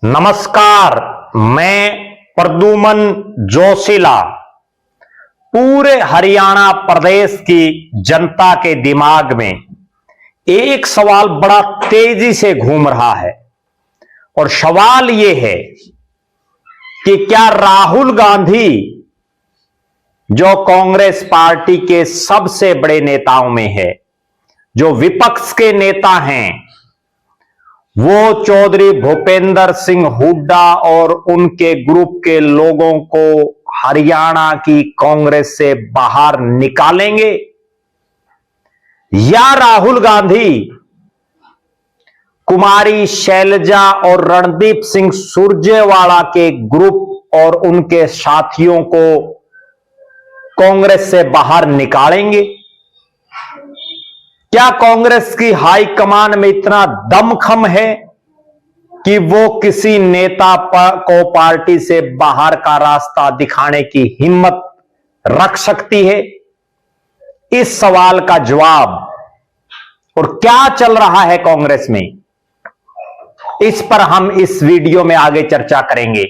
नमस्कार, मैं प्रद्युमन जोशीला पूरे हरियाणा प्रदेश की जनता के दिमाग में एक सवाल बड़ा तेजी से घूम रहा है और सवाल यह है कि क्या राहुल गांधी जो कांग्रेस पार्टी के सबसे बड़े नेताओं में है, जो विपक्ष के नेता हैं, वो चौधरी भूपेंद्र सिंह हुड्डा और उनके ग्रुप के लोगों को हरियाणा की कांग्रेस से बाहर निकालेंगे, या राहुल गांधी कुमारी शैलजा और रणदीप सिंह सुरजेवाला के ग्रुप और उनके साथियों को कांग्रेस से बाहर निकालेंगे? क्या कांग्रेस की हाईकमान में इतना दमखम है कि वो किसी नेता को पार्टी से बाहर का रास्ता दिखाने की हिम्मत रख सकती है? इस सवाल का जवाब और क्या चल रहा है कांग्रेस में, इस पर हम इस वीडियो में आगे चर्चा करेंगे।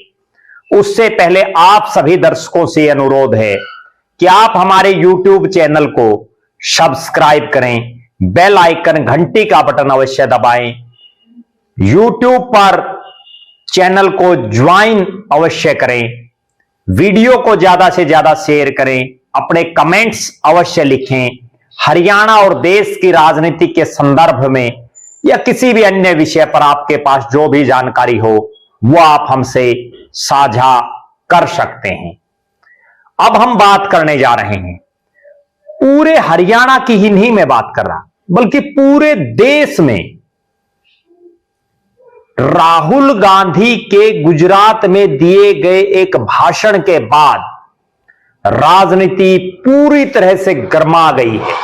उससे पहले आप सभी दर्शकों से अनुरोध है कि आप हमारे YouTube चैनल को सब्सक्राइब करें, बेल आइकन घंटी का बटन अवश्य दबाएं, YouTube पर चैनल को ज्वाइन अवश्य करें, वीडियो को ज्यादा से ज्यादा शेयर करें, अपने कमेंट्स अवश्य लिखें। हरियाणा और देश की राजनीति के संदर्भ में या किसी भी अन्य विषय पर आपके पास जो भी जानकारी हो वो आप हमसे साझा कर सकते हैं। अब हम बात करने जा रहे हैं, पूरे हरियाणा की ही नहीं मैं बात कर रहा, बल्कि पूरे देश में राहुल गांधी के गुजरात में दिए गए एक भाषण के बाद राजनीति पूरी तरह से गर्मा गई है।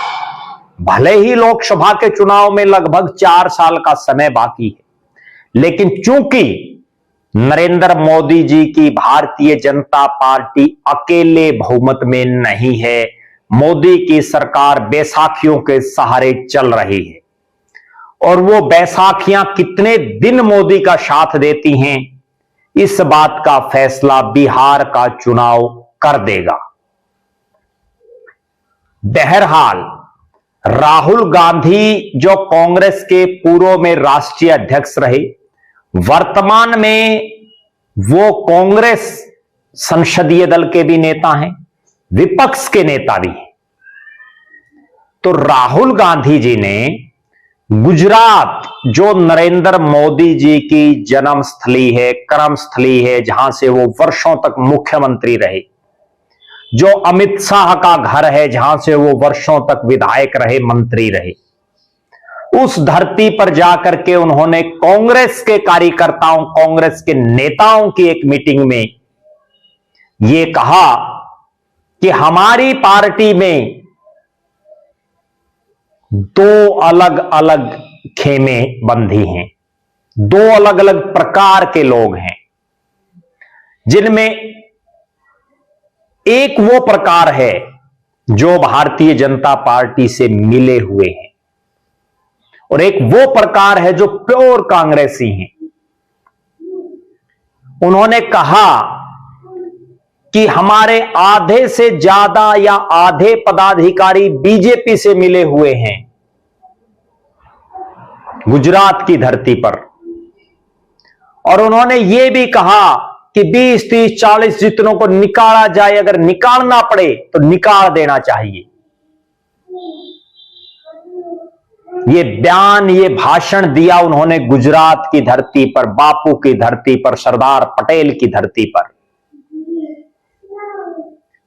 भले ही लोकसभा के चुनाव में लगभग 4 साल का समय बाकी है, लेकिन चूंकि नरेंद्र मोदी जी की भारतीय जनता पार्टी अकेले बहुमत में नहीं है, मोदी की सरकार बैसाखियों के सहारे चल रही है और वो बैसाखियां कितने दिन मोदी का साथ देती हैं, इस बात का फैसला बिहार का चुनाव कर देगा। बहरहाल राहुल गांधी जो कांग्रेस के पूर्व में राष्ट्रीय अध्यक्ष रहे, वर्तमान में वो कांग्रेस संसदीय दल के भी नेता हैं, विपक्ष के नेता भी हैं। तो राहुल गांधी जी ने गुजरात, जो नरेंद्र मोदी जी की जन्मस्थली है, कर्मस्थली है, जहां से वो वर्षों तक मुख्यमंत्री रहे, जो अमित शाह का घर है, जहां से वो वर्षों तक विधायक रहे, मंत्री रहे, उस धरती पर जाकर के उन्होंने कांग्रेस के कार्यकर्ताओं, कांग्रेस के नेताओं की एक मीटिंग में यह कहा कि हमारी पार्टी में 2 अलग अलग खेमे बंधी हैं, 2 अलग अलग प्रकार के लोग हैं, जिनमें एक वो प्रकार है जो भारतीय जनता पार्टी से मिले हुए हैं और एक वो प्रकार है जो प्योर कांग्रेसी हैं। उन्होंने कहा कि हमारे आधे से ज्यादा या आधे पदाधिकारी बीजेपी से मिले हुए हैं गुजरात की धरती पर, और उन्होंने यह भी कहा कि 20, 30, 40 जितनों को निकाला जाए, अगर निकालना पड़े तो निकाल देना चाहिए। ये बयान, ये भाषण दिया उन्होंने गुजरात की धरती पर, बापू की धरती पर, सरदार पटेल की धरती पर।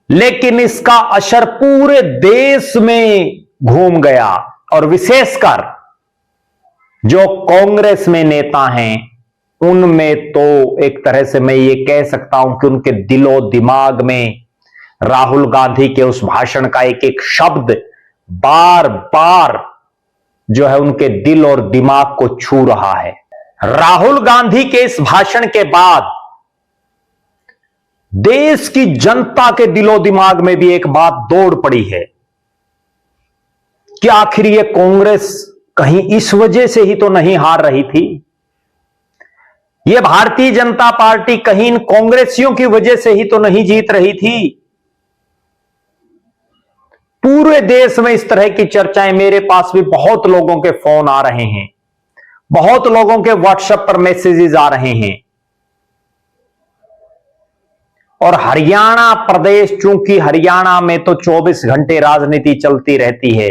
लेकिन इसका असर पूरे देश में घूम गया और विशेषकर जो कांग्रेस में नेता हैं उनमें तो एक तरह से मैं ये कह सकता हूं कि उनके दिलो दिमाग में राहुल गांधी के उस भाषण का एक एक शब्द बार बार जो है उनके दिल और दिमाग को छू रहा है। राहुल गांधी के इस भाषण के बाद देश की जनता के दिलो दिमाग में भी एक बात दौड़ पड़ी है कि आखिर ये कांग्रेस कहीं इस वजह से ही तो नहीं हार रही थी यह भारतीय जनता पार्टी कहीं इन कांग्रेसियों की वजह से ही तो नहीं जीत रही थी। पूरे देश में इस तरह की चर्चाएं, मेरे पास भी बहुत लोगों के फोन आ रहे हैं, बहुत लोगों के व्हाट्सएप पर मैसेजेस आ रहे हैं। और हरियाणा प्रदेश, चूंकि हरियाणा में तो 24 घंटे राजनीति चलती रहती है,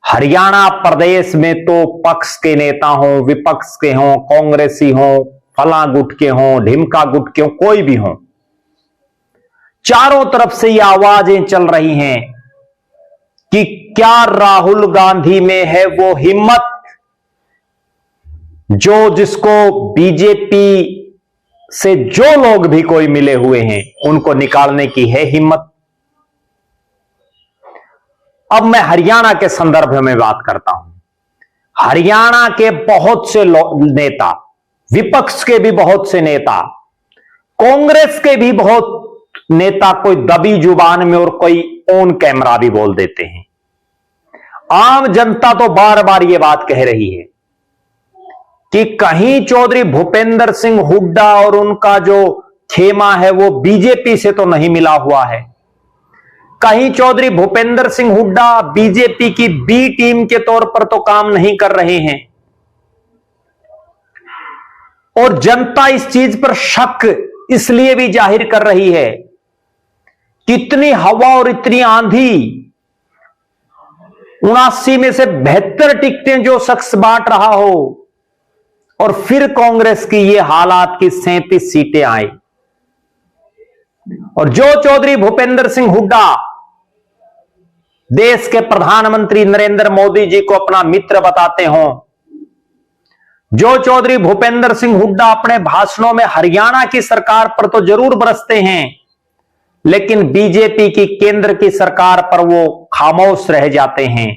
हरियाणा प्रदेश में तो पक्ष के नेता हों, विपक्ष के हों, कांग्रेसी हों, फला गुट के हों, ढिमका गुट के हों, कोई भी हों, चारों तरफ से ये आवाजें चल रही हैं कि क्या राहुल गांधी में है वो हिम्मत जो जिसको बीजेपी से जो लोग भी कोई मिले हुए हैं उनको निकालने की है हिम्मत। अब मैं हरियाणा के संदर्भ में बात करता हूं। हरियाणा के बहुत से नेता, विपक्ष के भी बहुत से नेता, कांग्रेस के भी बहुत नेता कोई दबी जुबान में और कोई ऑन कैमरा भी बोल देते हैं। आम जनता तो बार बार यह बात कह रही है कि कहीं चौधरी भूपेंद्र सिंह हुड्डा और उनका जो खेमा है वो बीजेपी से तो नहीं मिला हुआ है, कहीं चौधरी भूपेंद्र सिंह हुड्डा बीजेपी की बी टीम के तौर पर तो काम नहीं कर रहे हैं। और जनता इस चीज पर शक इसलिए भी जाहिर कर रही है कि इतनी हवा और इतनी आंधी, 79 में से 72 टिकटें जो शख्स बांट रहा हो और फिर कांग्रेस की ये हालात की 37 सीटें आई। और जो चौधरी भूपेंद्र सिंह हुड्डा देश के प्रधानमंत्री नरेंद्र मोदी जी को अपना मित्र बताते हों, जो चौधरी भूपेंद्र सिंह हुड्डा अपने भाषणों में हरियाणा की सरकार पर तो जरूर बरसते हैं, लेकिन बीजेपी की केंद्र की सरकार पर वो खामोश रह जाते हैं।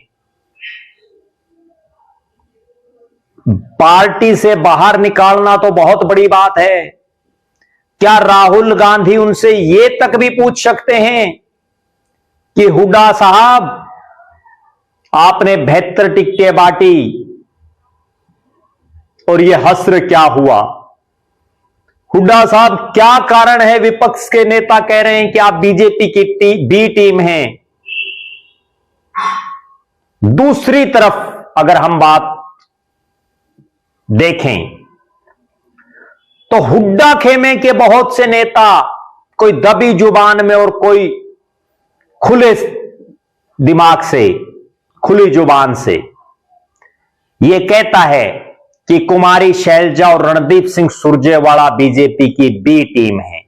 पार्टी से बाहर निकालना तो बहुत बड़ी बात है। क्या राहुल गांधी उनसे ये तक भी पूछ सकते हैं कि हुड्डा साहब आपने 72 टिकटें बांटी और ये हस्र क्या हुआ? हुड्डा साहब क्या कारण है? विपक्ष के नेता कह रहे हैं कि आप बीजेपी की बी टीम हैं। दूसरी तरफ अगर हम बात देखें तो हुड्डा खेमे के बहुत से नेता कोई दबी जुबान में और कोई खुले दिमाग से, खुली जुबान से यह कहता है कि कुमारी शैलजा और रणदीप सिंह सुरजेवाला बीजेपी की बी टीम है।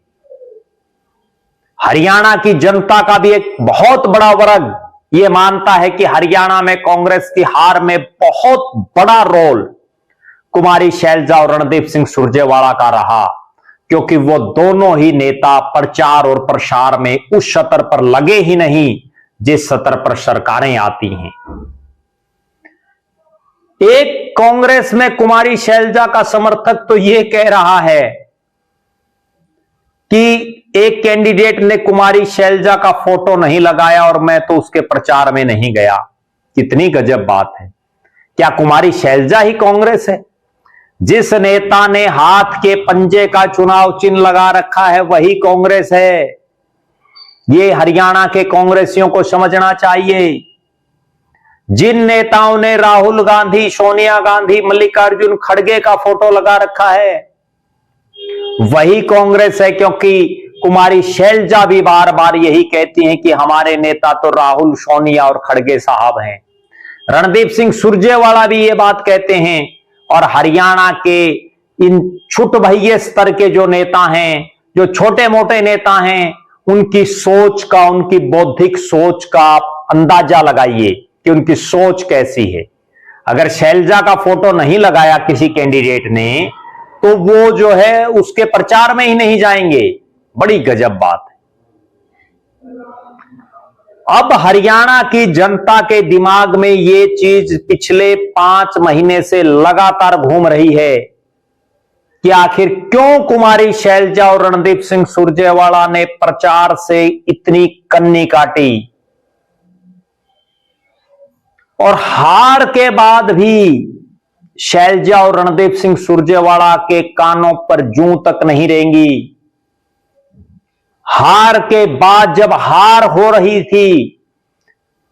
हरियाणा की जनता का भी एक बहुत बड़ा वर्ग यह मानता है कि हरियाणा में कांग्रेस की हार में बहुत बड़ा रोल कुमारी शैलजा और रणदीप सिंह सुरजेवाला का रहा, क्योंकि वो दोनों ही नेता प्रचार और प्रसार में उस सतर पर लगे ही नहीं जिस सतर पर सरकारें आती हैं। एक कांग्रेस में कुमारी शैलजा का समर्थक तो यह कह रहा है कि एक कैंडिडेट ने कुमारी शैलजा का फोटो नहीं लगाया और मैं तो उसके प्रचार में नहीं गया। कितनी गजब बात है। क्या कुमारी शैलजा ही कांग्रेस है? जिस नेता ने हाथ के पंजे का चुनाव चिन्ह लगा रखा है वही कांग्रेस है। यह हरियाणा के कांग्रेसियों को समझना चाहिए। जिन नेताओं ने राहुल गांधी, सोनिया गांधी, मल्लिकार्जुन खड़गे का फोटो लगा रखा है वही कांग्रेस है, क्योंकि कुमारी शैलजा भी बार बार यही कहती हैं कि हमारे नेता तो राहुल, सोनिया और खड़गे साहब हैं। रणदीप सिंह सुरजेवाला भी ये बात कहते हैं। और हरियाणा के इन छुट भैये स्तर के जो नेता हैं, जो छोटे मोटे नेता हैं, उनकी सोच का, उनकी बौद्धिक सोच का अंदाजा लगाइए कि उनकी सोच कैसी है। अगर शैलजा का फोटो नहीं लगाया किसी कैंडिडेट ने तो वो जो है उसके प्रचार में ही नहीं जाएंगे। बड़ी गजब बात है। अब हरियाणा की जनता के दिमाग में ये चीज पिछले 5 महीने से लगातार घूम रही है कि आखिर क्यों कुमारी शैलजा और रणदीप सिंह सुरजेवाला ने प्रचार से इतनी कन्नी काटी और हार के बाद भी शैलजा और रणदीप सिंह सुरजेवाला के कानों पर जूं तक नहीं रहेंगी। हार के बाद जब हार हो रही थी,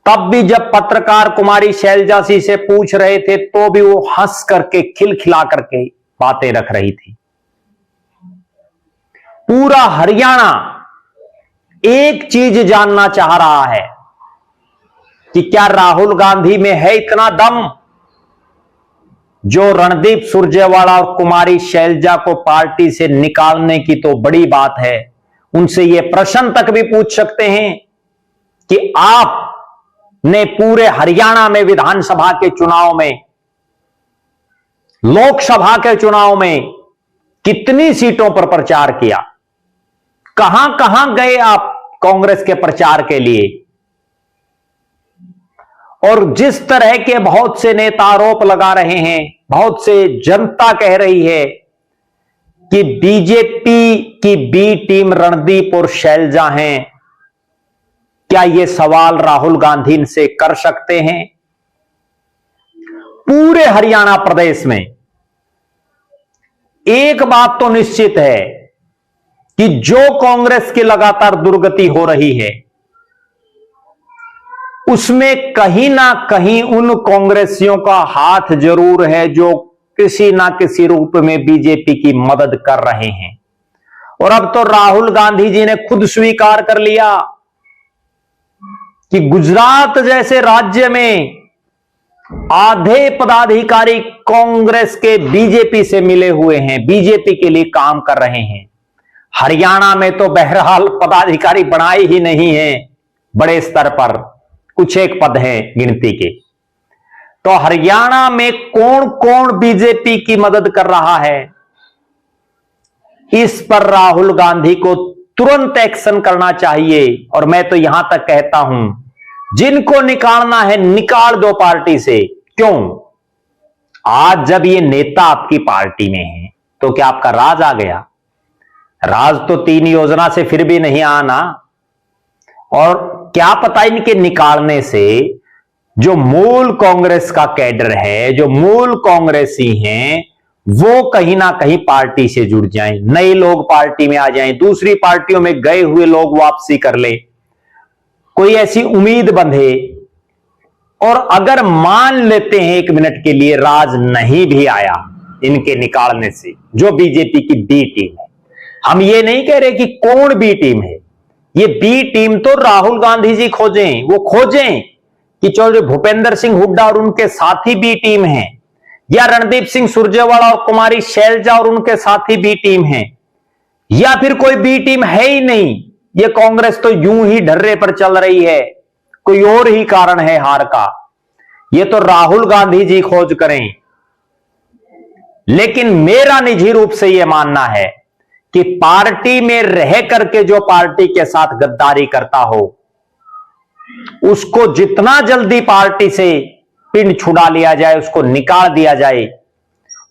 तब भी जब पत्रकार कुमारी शैलजा सिंह से पूछ रहे थे तो भी वो हंस करके खिलखिला करके बातें रख रही थी। पूरा हरियाणा एक चीज जानना चाह रहा है कि क्या राहुल गांधी में है इतना दम जो रणदीप सुरजेवाला और कुमारी शैलजा को पार्टी से निकालने की तो बड़ी बात है, उनसे यह प्रश्न तक भी पूछ सकते हैं कि आपने पूरे हरियाणा में विधानसभा के चुनाव में, लोकसभा के चुनाव में कितनी सीटों पर प्रचार किया, कहां कहां गए आप कांग्रेस के प्रचार के लिए। और जिस तरह के बहुत से नेता आरोप लगा रहे हैं, बहुत से जनता कह रही है कि बीजेपी की बी टीम रणदीप और शैलजा हैं, क्या यह सवाल राहुल गांधी से कर सकते हैं? पूरे हरियाणा प्रदेश में एक बात तो निश्चित है कि जो कांग्रेस की लगातार दुर्गति हो रही है, उसमें कहीं ना कहीं उन कांग्रेसियों का हाथ जरूर है जो किसी ना किसी रूप में बीजेपी की मदद कर रहे हैं। और अब तो राहुल गांधी जी ने खुद स्वीकार कर लिया कि गुजरात जैसे राज्य में आधे पदाधिकारी कांग्रेस के बीजेपी से मिले हुए हैं, बीजेपी के लिए काम कर रहे हैं। हरियाणा में तो बहरहाल पदाधिकारी बनाए ही नहीं है बड़े स्तर पर, कुछ एक पद हैं गिनती के। तो हरियाणा में कौन कौन बीजेपी की मदद कर रहा है, इस पर राहुल गांधी को तुरंत एक्शन करना चाहिए। और मैं तो यहां तक कहता हूं, जिनको निकालना है निकाल दो पार्टी से। क्यों? आज जब ये नेता आपकी पार्टी में है तो क्या आपका राज आ गया? राज तो 3 योजना से फिर भी नहीं आना। और क्या पता इनके निकालने से जो मूल कांग्रेस का कैडर है, जो मूल कांग्रेसी हैं, वो कहीं ना कहीं पार्टी से जुड़ जाएं, नए लोग पार्टी में आ जाएं, दूसरी पार्टियों में गए हुए लोग वापसी कर ले, कोई ऐसी उम्मीद बंधे। और अगर मान लेते हैं 1 मिनट के लिए राज नहीं भी आया इनके निकालने से, जो बीजेपी की बी टीम है, हम ये नहीं कह रहे कि कौन बी टीम है, ये बी टीम तो राहुल गांधी जी खोजें, वो खोजें कि चौधरी भूपेंद्र सिंह हुड्डा और उनके साथी बी टीम हैं, या रणदीप सिंह सुरजेवाला और कुमारी शैलजा और उनके साथी बी टीम हैं, या फिर कोई बी टीम है ही नहीं। ये कांग्रेस तो यूं ही ढर्रे पर चल रही है, कोई और ही कारण है हार का, ये तो राहुल गांधी जी खोज करें। लेकिन मेरा निजी रूप से यह मानना है कि पार्टी में रह करके जो पार्टी के साथ गद्दारी करता हो, उसको जितना जल्दी पार्टी से पिंड छुड़ा लिया जाए, उसको निकाल दिया जाए,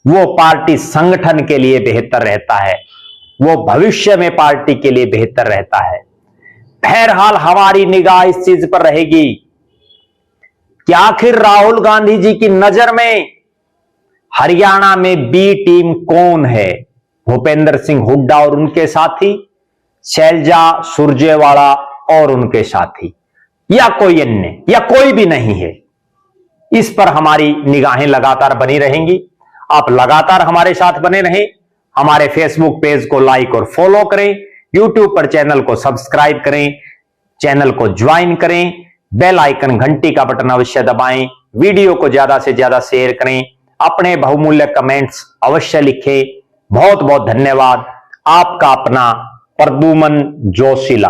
वो पार्टी संगठन के लिए बेहतर रहता है, वो भविष्य में पार्टी के लिए बेहतर रहता है। बहरहाल हमारी निगाह इस चीज पर रहेगी कि आखिर राहुल गांधी जी की नजर में हरियाणा में बी टीम कौन है? भूपेंद्र सिंह हुड्डा और उनके साथी, शैलजा सुरजेवाला और उनके साथी, या कोई अन्य, या कोई भी नहीं है? इस पर हमारी निगाहें लगातार बनी रहेंगी। आप लगातार हमारे साथ बने रहें। हमारे फेसबुक पेज को लाइक और फॉलो करें, यूट्यूब पर चैनल को सब्सक्राइब करें, चैनल को ज्वाइन करें, बेल आइकन घंटी का बटन अवश्य दबाएं, वीडियो को ज्यादा से ज्यादा शेयर करें, अपने बहुमूल्य कमेंट्स अवश्य लिखें। बहुत बहुत धन्यवाद। आपका अपना प्रद्युमन जोशीला।